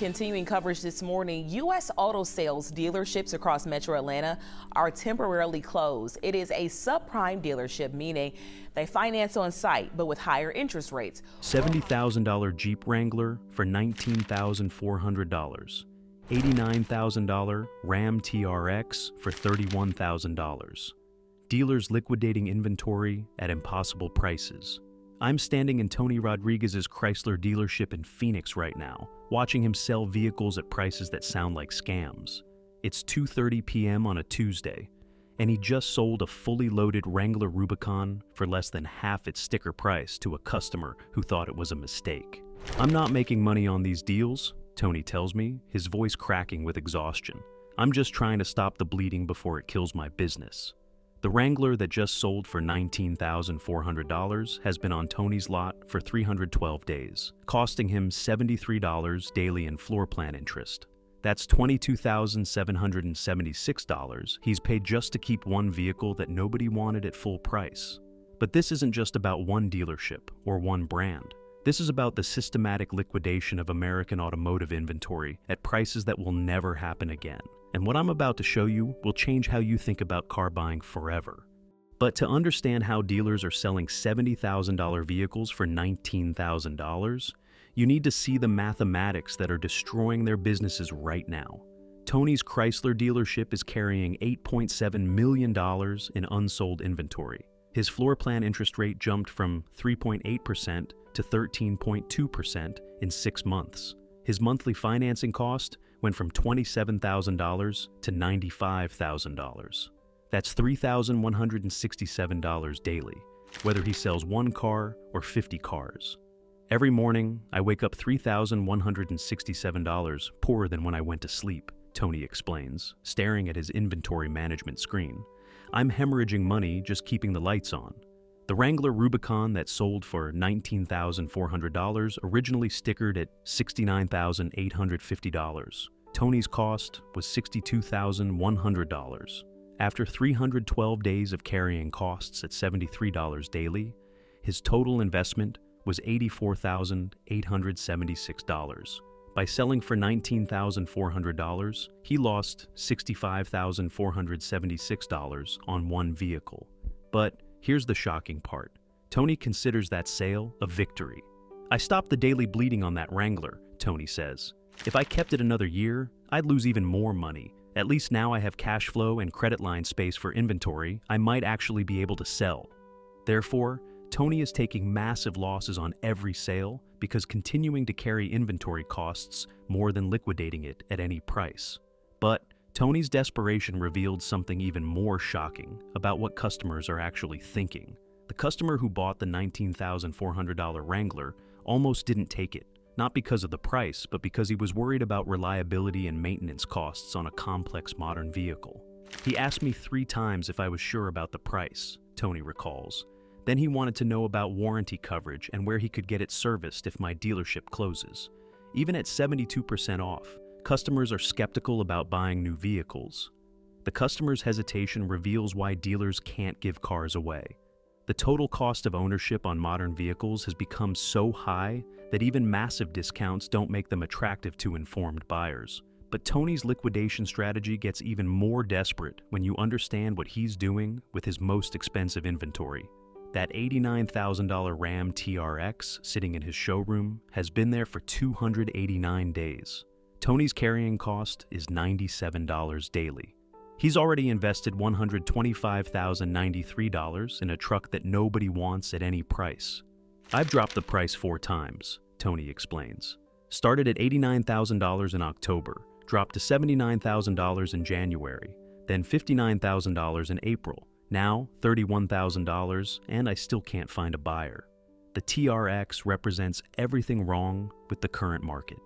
continuing coverage this morning, U.S. auto sales dealerships across Metro Atlanta are temporarily closed. It is a subprime dealership, meaning they finance on site, but with higher interest rates. $70,000 Jeep Wrangler for $19,400. $89,000 Ram TRX for $31,000. Dealers liquidating inventory at impossible prices. I'm standing in Tony Rodriguez's Chrysler dealership in Phoenix right now, watching him sell vehicles at prices that sound like scams. It's 2:30 p.m. on a Tuesday, and he just sold a fully loaded Wrangler Rubicon for less than half its sticker price to a customer who thought it was a mistake. "I'm not making money on these deals," Tony tells me, his voice cracking with exhaustion. "I'm just trying to stop the bleeding before it kills my business." The Wrangler that just sold for $19,400 has been on Tony's lot for 312 days, costing him $73 daily in floor plan interest. That's $22,776 he's paid just to keep one vehicle that nobody wanted at full price. But this isn't just about one dealership or one brand. This is about the systematic liquidation of American automotive inventory at prices that will never happen again. And what I'm about to show you will change how you think about car buying forever. But to understand how dealers are selling $70,000 vehicles for $19,000, you need to see the mathematics that are destroying their businesses right now. Tony's Chrysler dealership is carrying $8.7 million in unsold inventory. His floor plan interest rate jumped from 3.8% to 13.2% in 6 months. His monthly financing cost went from $27,000 to $95,000. That's $3,167 daily, whether he sells one car or 50 cars. Every morning, I wake up $3,167 poorer than when I went to sleep, Tony explains, staring at his inventory management screen. "I'm hemorrhaging money just keeping the lights on." The Wrangler Rubicon that sold for $19,400 originally stickered at $69,850. Tony's cost was $62,100. After 312 days of carrying costs at $73 daily, his total investment was $84,876. By selling for $19,400, he lost $65,476 on one vehicle. But here's the shocking part. Tony considers that sale a victory. "I stopped the daily bleeding on that Wrangler," Tony says. "If I kept it another year, I'd lose even more money. At least now I have cash flow and credit line space for inventory I might actually be able to sell." Therefore, Tony is taking massive losses on every sale because continuing to carry inventory costs more than liquidating it at any price. But Tony's desperation revealed something even more shocking about what customers are actually thinking. The customer who bought the $19,400 Wrangler almost didn't take it, not because of the price, but because he was worried about reliability and maintenance costs on a complex modern vehicle. "He asked me 3 times if I was sure about the price," Tony recalls. "Then he wanted to know about warranty coverage and where he could get it serviced if my dealership closes." Even at 72% off, customers are skeptical about buying new vehicles. The customer's hesitation reveals why dealers can't give cars away. The total cost of ownership on modern vehicles has become so high that even massive discounts don't make them attractive to informed buyers. But Tony's liquidation strategy gets even more desperate when you understand what he's doing with his most expensive inventory. That $89,000 Ram TRX sitting in his showroom has been there for 289 days. Tony's carrying cost is $97 daily. He's already invested $125,093 in a truck that nobody wants at any price. "I've dropped the price 4 times, Tony explains. Started at $89,000 in October, dropped to $79,000 in January, then $59,000 in April, now $31,000, and I still can't find a buyer." The TRX represents everything wrong with the current market.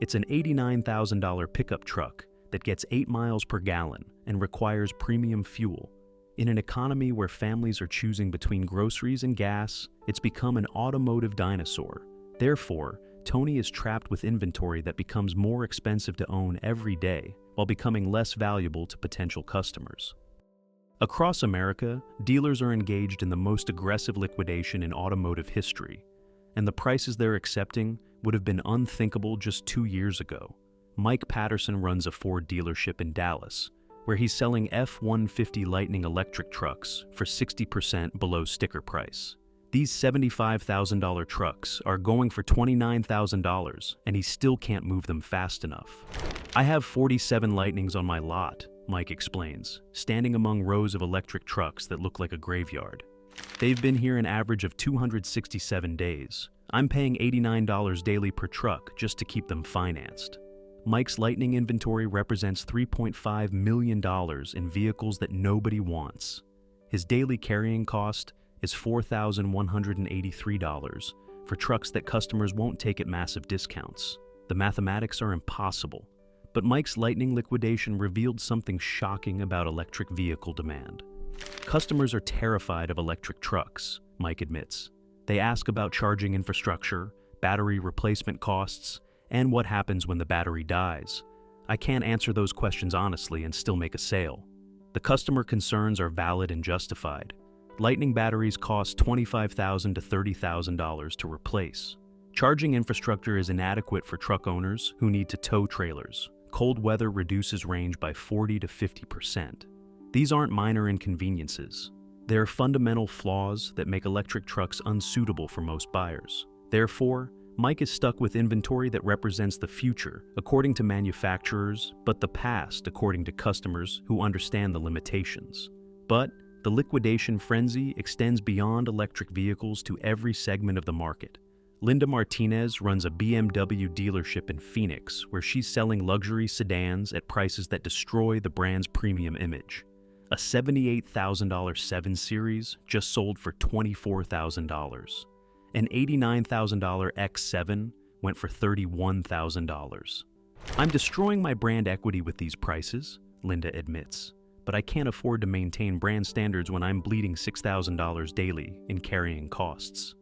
It's an $89,000 pickup truck that gets 8 miles per gallon and requires premium fuel. In an economy where families are choosing between groceries and gas, it's become an automotive dinosaur. Therefore, Tony is trapped with inventory that becomes more expensive to own every day, while becoming less valuable to potential customers. Across America, dealers are engaged in the most aggressive liquidation in automotive history. and the prices they're accepting would have been unthinkable just 2 years ago. Mike Patterson runs a Ford dealership in Dallas, where he's selling F-150 Lightning electric trucks for 60% below sticker price. These $75,000 trucks are going for $29,000, and he still can't move them fast enough. I have 47 Lightnings on my lot, Mike explains, standing among rows of electric trucks that look like a graveyard. They've been here an average of 267 days. I'm paying $89 daily per truck just to keep them financed. Mike's Lightning inventory represents $3.5 million in vehicles that nobody wants. His daily carrying cost is $4,183 for trucks that customers won't take at massive discounts. The mathematics are impossible, but Mike's Lightning liquidation revealed something shocking about electric vehicle demand. Customers are terrified of electric trucks, Mike admits. They ask about charging infrastructure, battery replacement costs, and what happens when the battery dies. I can't answer those questions honestly and still make a sale. The customer concerns are valid and justified. Lightning batteries cost $25,000 to $30,000 to replace. Charging infrastructure is inadequate for truck owners who need to tow trailers. Cold weather reduces range by 40 to 50%. These aren't minor inconveniences. They're fundamental flaws that make electric trucks unsuitable for most buyers. Therefore, Mike is stuck with inventory that represents the future, according to manufacturers, but the past, according to customers who understand the limitations. But the liquidation frenzy extends beyond electric vehicles to every segment of the market. Linda Martinez runs a BMW dealership in Phoenix, where she's selling luxury sedans at prices that destroy the brand's premium image. A $78,000 7 Series just sold for $24,000. An $89,000 X7 went for $31,000. I'm destroying my brand equity with these prices, Linda admits, but I can't afford to maintain brand standards when I'm bleeding $6,000 daily in carrying costs.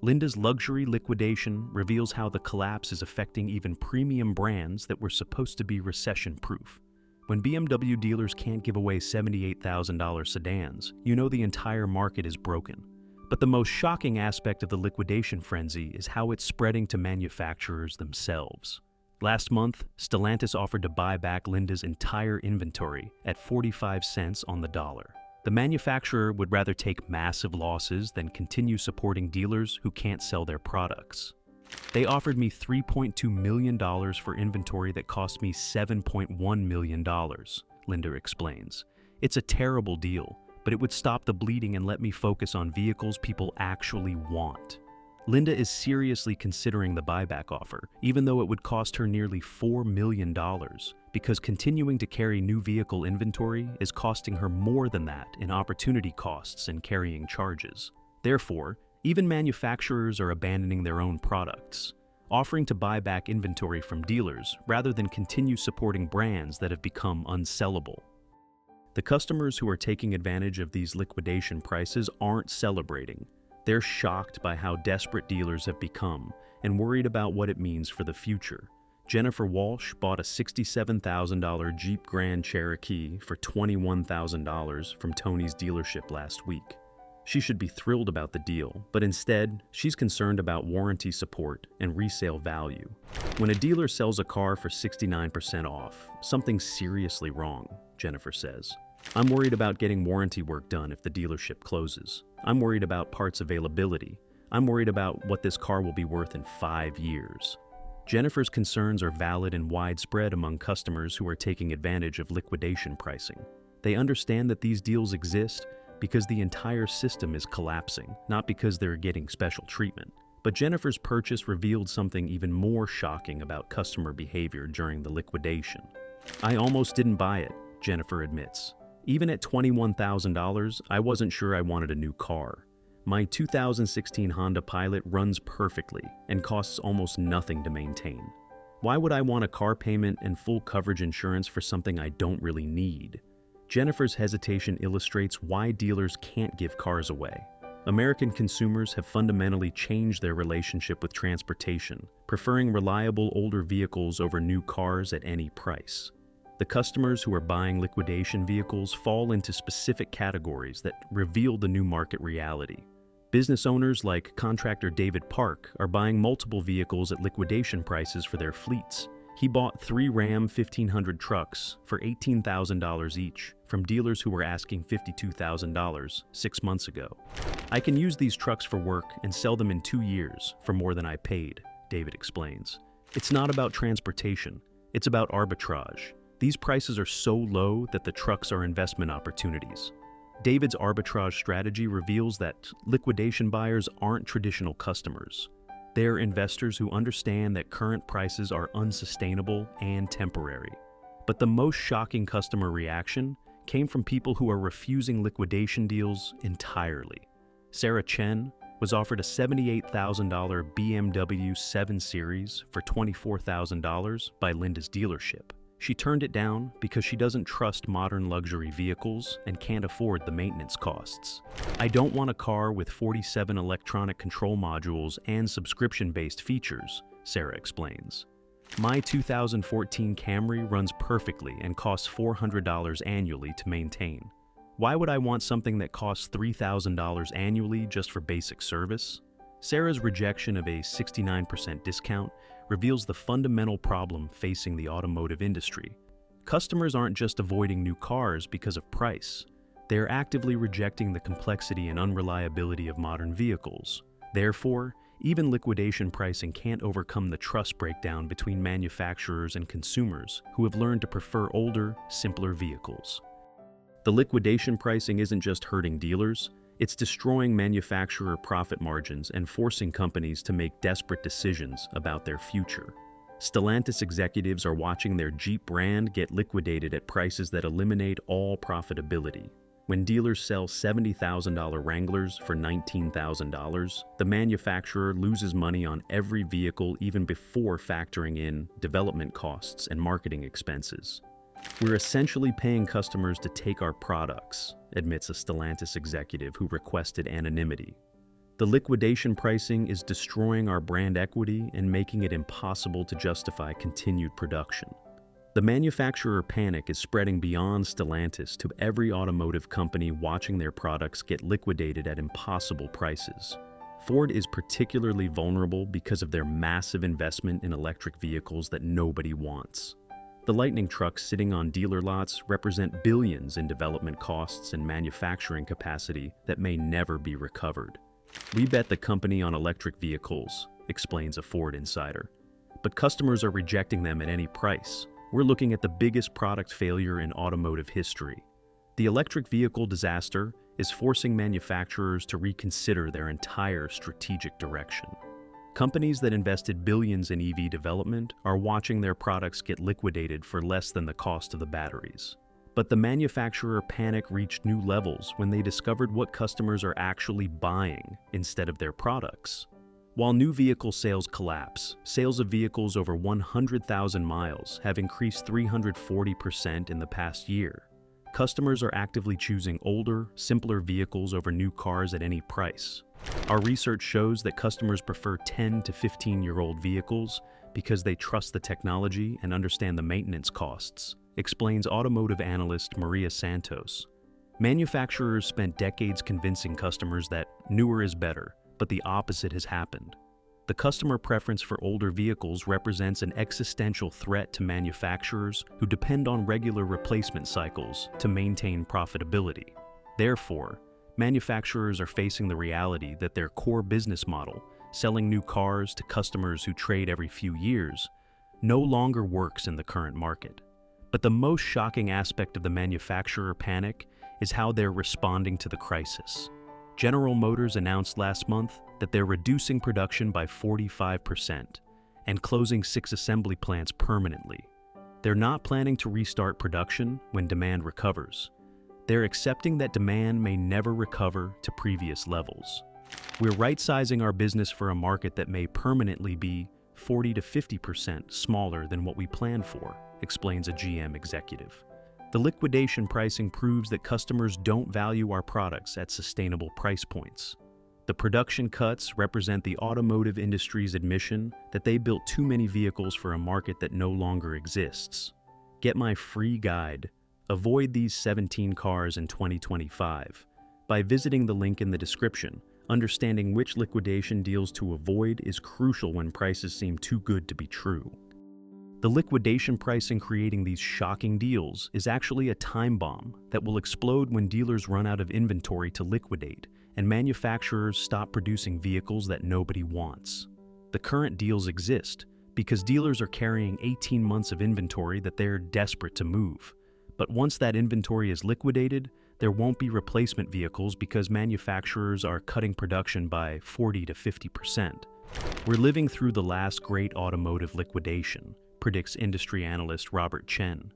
Linda's luxury liquidation reveals how the collapse is affecting even premium brands that were supposed to be recession-proof. When BMW dealers can't give away $78,000 sedans, you know the entire market is broken. But the most shocking aspect of the liquidation frenzy is how it's spreading to manufacturers themselves. Last month, Stellantis offered to buy back Linda's entire inventory at 45 cents on the dollar. The manufacturer would rather take massive losses than continue supporting dealers who can't sell their products. They offered me $3.2 million for inventory that cost me $7.1 million, Linda explains. It's a terrible deal, but it would stop the bleeding and let me focus on vehicles people actually want. Linda is seriously considering the buyback offer, even though it would cost her nearly $4 million, because continuing to carry new vehicle inventory is costing her more than that in opportunity costs and carrying charges. Therefore, even manufacturers are abandoning their own products, offering to buy back inventory from dealers rather than continue supporting brands that have become unsellable. The customers who are taking advantage of these liquidation prices aren't celebrating. They're shocked by how desperate dealers have become and worried about what it means for the future. Jennifer Walsh bought a $67,000 Jeep Grand Cherokee for $21,000 from Tony's dealership last week. She should be thrilled about the deal, but instead, she's concerned about warranty support and resale value. When a dealer sells a car for 69% off, something's seriously wrong, Jennifer says. I'm worried about getting warranty work done if the dealership closes. I'm worried about parts availability. I'm worried about what this car will be worth in 5 years. Jennifer's concerns are valid and widespread among customers who are taking advantage of liquidation pricing. They understand that these deals exist because the entire system is collapsing, not because they're getting special treatment. But Jennifer's purchase revealed something even more shocking about customer behavior during the liquidation. I almost didn't buy it, Jennifer admits. Even at $21,000, I wasn't sure I wanted a new car. My 2016 Honda Pilot runs perfectly and costs almost nothing to maintain. Why would I want a car payment and full coverage insurance for something I don't really need? Jennifer's hesitation illustrates why dealers can't give cars away. American consumers have fundamentally changed their relationship with transportation, preferring reliable older vehicles over new cars at any price. The customers who are buying liquidation vehicles fall into specific categories that reveal the new market reality. Business owners like contractor David Park are buying multiple vehicles at liquidation prices for their fleets. He bought 3 Ram 1500 trucks for $18,000 each from dealers who were asking $52,000 6 months ago. "I can use these trucks for work and sell them in 2 years for more than I paid," David explains. "It's not about transportation, it's about arbitrage. These prices are so low that the trucks are investment opportunities." David's arbitrage strategy reveals that liquidation buyers aren't traditional customers. They're investors who understand that current prices are unsustainable and temporary. But the most shocking customer reaction came from people who are refusing liquidation deals entirely. Sarah Chen was offered a $78,000 BMW 7 Series for $24,000 by Linda's dealership. She turned it down because she doesn't trust modern luxury vehicles and can't afford the maintenance costs. "I don't want a car with 47 electronic control modules and subscription-based features," Sarah explains. "My 2014 Camry runs perfectly and costs $400 annually to maintain. Why would I want something that costs $3,000 annually just for basic service?" Sarah's rejection of a 69% discount reveals the fundamental problem facing the automotive industry. Customers aren't just avoiding new cars because of price. They are actively rejecting the complexity and unreliability of modern vehicles. Therefore, even liquidation pricing can't overcome the trust breakdown between manufacturers and consumers who have learned to prefer older, simpler vehicles. The liquidation pricing isn't just hurting dealers, it's destroying manufacturer profit margins and forcing companies to make desperate decisions about their future. Stellantis executives are watching their Jeep brand get liquidated at prices that eliminate all profitability. When dealers sell $70,000 Wranglers for $19,000, the manufacturer loses money on every vehicle even before factoring in development costs and marketing expenses. "We're essentially paying customers to take our products," admits a Stellantis executive who requested anonymity. "The liquidation pricing is destroying our brand equity and making it impossible to justify continued production." The manufacturer panic is spreading beyond Stellantis to every automotive company watching their products get liquidated at impossible prices. Ford is particularly vulnerable because of their massive investment in electric vehicles that nobody wants. The Lightning trucks sitting on dealer lots represent billions in development costs and manufacturing capacity that may never be recovered. "We bet the company on electric vehicles," explains a Ford insider. "But customers are rejecting them at any price. We're looking at the biggest product failure in automotive history." The electric vehicle disaster is forcing manufacturers to reconsider their entire strategic direction. Companies that invested billions in EV development are watching their products get liquidated for less than the cost of the batteries. But the manufacturer panic reached new levels when they discovered what customers are actually buying instead of their products. While new vehicle sales collapse, sales of vehicles over 100,000 miles have increased 340% in the past year. Customers are actively choosing older, simpler vehicles over new cars at any price. Our research shows that customers prefer 10 to 15-year-old vehicles because they trust the technology and understand the maintenance costs, explains automotive analyst Maria Santos. Manufacturers spent decades convincing customers that newer is better, but the opposite has happened. The customer preference for older vehicles represents an existential threat to manufacturers who depend on regular replacement cycles to maintain profitability. Therefore, manufacturers are facing the reality that their core business model, selling new cars to customers who trade every few years, no longer works in the current market. But the most shocking aspect of the manufacturer panic is how they're responding to the crisis. General Motors announced last month that they're reducing production by 45% and closing 6 assembly plants permanently. They're not planning to restart production when demand recovers. They're accepting that demand may never recover to previous levels. "We're right-sizing our business for a market that may permanently be 40 to 50% smaller than what we planned for," explains a GM executive. "The liquidation pricing proves that customers don't value our products at sustainable price points. The production cuts represent the automotive industry's admission that they built too many vehicles for a market that no longer exists. Get my free guide, Avoid These 17 Cars in 2025, by visiting the link in the description Understanding which liquidation deals to avoid is crucial when prices seem too good to be true. The liquidation pricing creating these shocking deals is actually a time bomb that will explode when dealers run out of inventory to liquidate and manufacturers stop producing vehicles that nobody wants. The current deals exist because dealers are carrying 18 months of inventory that they're desperate to move. But once that inventory is liquidated, there won't be replacement vehicles because manufacturers are cutting production by 40 to 50%. We're living through the last great automotive liquidation, predicts industry analyst Robert Chen.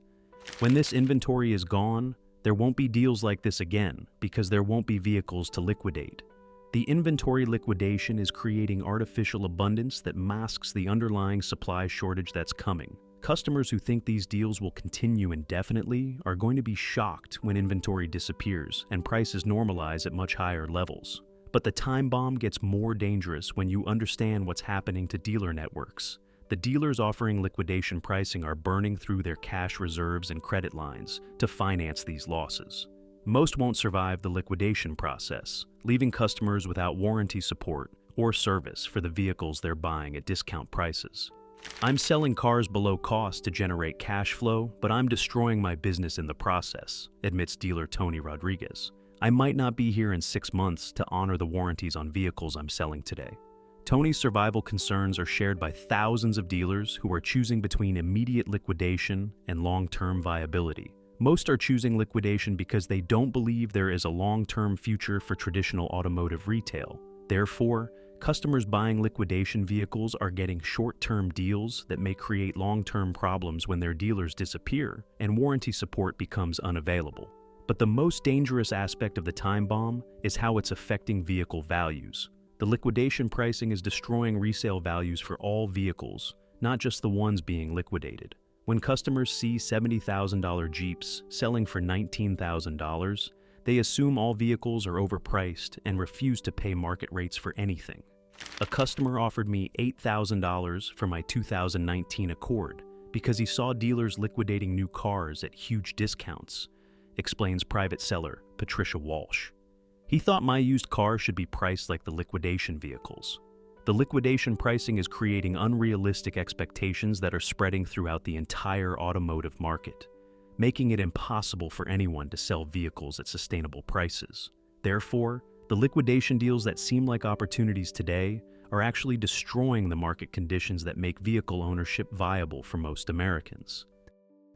When this inventory is gone, there won't be deals like this again because there won't be vehicles to liquidate. The inventory liquidation is creating artificial abundance that masks the underlying supply shortage that's coming. Customers who think these deals will continue indefinitely are going to be shocked when inventory disappears and prices normalize at much higher levels. But the time bomb gets more dangerous when you understand what's happening to dealer networks. The dealers offering liquidation pricing are burning through their cash reserves and credit lines to finance these losses. Most won't survive the liquidation process, leaving customers without warranty support or service for the vehicles they're buying at discount prices. I'm selling cars below cost to generate cash flow, but I'm destroying my business in the process, admits dealer Tony Rodriguez. I might not be here in 6 months to honor the warranties on vehicles I'm selling today. Tony's survival concerns are shared by thousands of dealers who are choosing between immediate liquidation and long-term viability. Most are choosing liquidation because they don't believe there is a long-term future for traditional automotive retail. Therefore, customers buying liquidation vehicles are getting short-term deals that may create long-term problems when their dealers disappear and warranty support becomes unavailable. But the most dangerous aspect of the time bomb is how it's affecting vehicle values. The liquidation pricing is destroying resale values for all vehicles, not just the ones being liquidated. When customers see $70,000 Jeeps selling for $19,000, they assume all vehicles are overpriced and refuse to pay market rates for anything. A customer offered me $8,000 for my 2019 Accord because he saw dealers liquidating new cars at huge discounts, explains private seller Patricia Walsh. He thought my used car should be priced like the liquidation vehicles. The liquidation pricing is creating unrealistic expectations that are spreading throughout the entire automotive market, making it impossible for anyone to sell vehicles at sustainable prices. Therefore, the liquidation deals that seem like opportunities today are actually destroying the market conditions that make vehicle ownership viable for most Americans.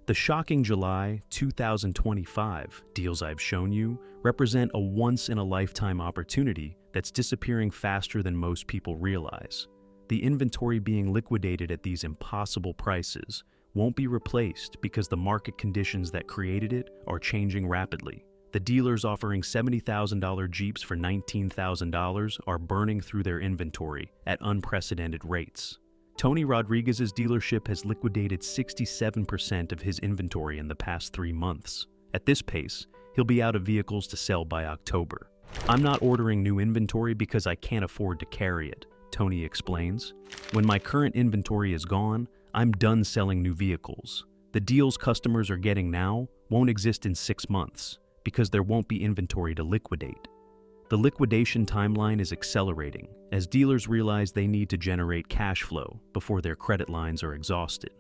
The shocking July 2025 deals I've shown you represent a once-in-a-lifetime opportunity that's disappearing faster than most people realize. The inventory being liquidated at these impossible prices won't be replaced because the market conditions that created it are changing rapidly. The dealers offering $70,000 Jeeps for $19,000 are burning through their inventory at unprecedented rates. Tony Rodriguez's dealership has liquidated 67% of his inventory in the past 3 months. At this pace, he'll be out of vehicles to sell by October. I'm not ordering new inventory because I can't afford to carry it, Tony explains. When my current inventory is gone, I'm done selling new vehicles. The deals customers are getting now won't exist in 6 months because there won't be inventory to liquidate. The liquidation timeline is accelerating as dealers realize they need to generate cash flow before their credit lines are exhausted.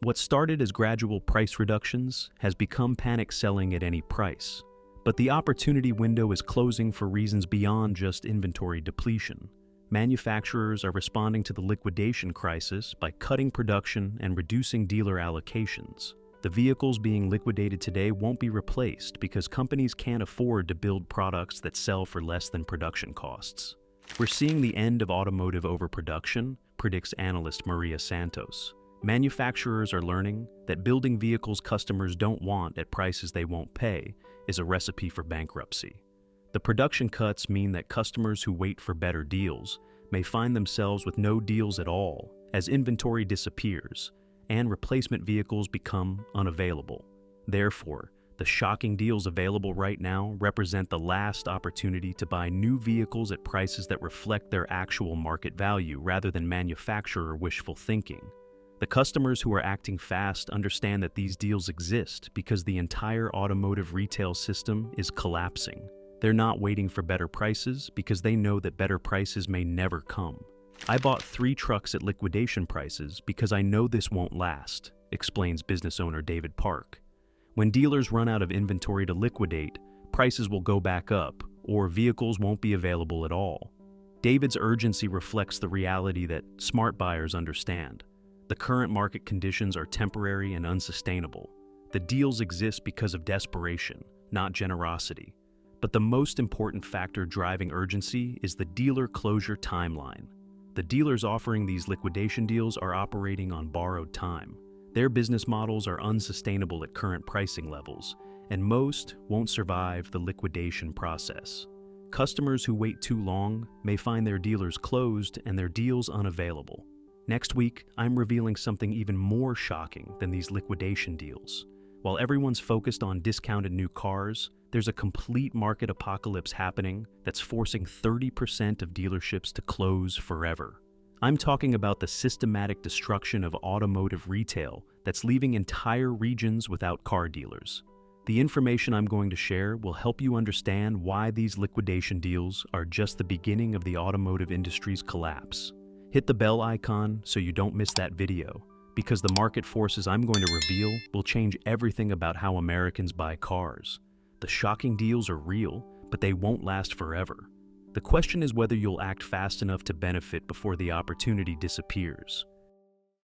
What started as gradual price reductions has become panic selling at any price. But the opportunity window is closing for reasons beyond just inventory depletion. Manufacturers are responding to the liquidation crisis by cutting production and reducing dealer allocations. The vehicles being liquidated today won't be replaced because companies can't afford to build products that sell for less than production costs. We're seeing the end of automotive overproduction, predicts analyst Maria Santos. Manufacturers are learning that building vehicles customers don't want at prices they won't pay is a recipe for bankruptcy. The production cuts mean that customers who wait for better deals may find themselves with no deals at all as inventory disappears and replacement vehicles become unavailable. Therefore, the shocking deals available right now represent the last opportunity to buy new vehicles at prices that reflect their actual market value rather than manufacturer wishful thinking. The customers who are acting fast understand that these deals exist because the entire automotive retail system is collapsing. They're not waiting for better prices because they know that better prices may never come. I bought 3 trucks at liquidation prices because I know this won't last, explains business owner David Park. When dealers run out of inventory to liquidate, prices will go back up, or vehicles won't be available at all. David's urgency reflects the reality that smart buyers understand. The current market conditions are temporary and unsustainable. The deals exist because of desperation, not generosity. But the most important factor driving urgency is the dealer closure timeline. The dealers offering these liquidation deals are operating on borrowed time. Their business models are unsustainable at current pricing levels, and most won't survive the liquidation process. Customers who wait too long may find their dealers closed and their deals unavailable. Next week, I'm revealing something even more shocking than these liquidation deals. While everyone's focused on discounted new cars, there's a complete market apocalypse happening that's forcing 30% of dealerships to close forever. I'm talking about the systematic destruction of automotive retail that's leaving entire regions without car dealers. The information I'm going to share will help you understand why these liquidation deals are just the beginning of the automotive industry's collapse. Hit the bell icon so you don't miss that video, because the market forces I'm going to reveal will change everything about how Americans buy cars. The shocking deals are real, but they won't last forever. The question is whether you'll act fast enough to benefit before the opportunity disappears.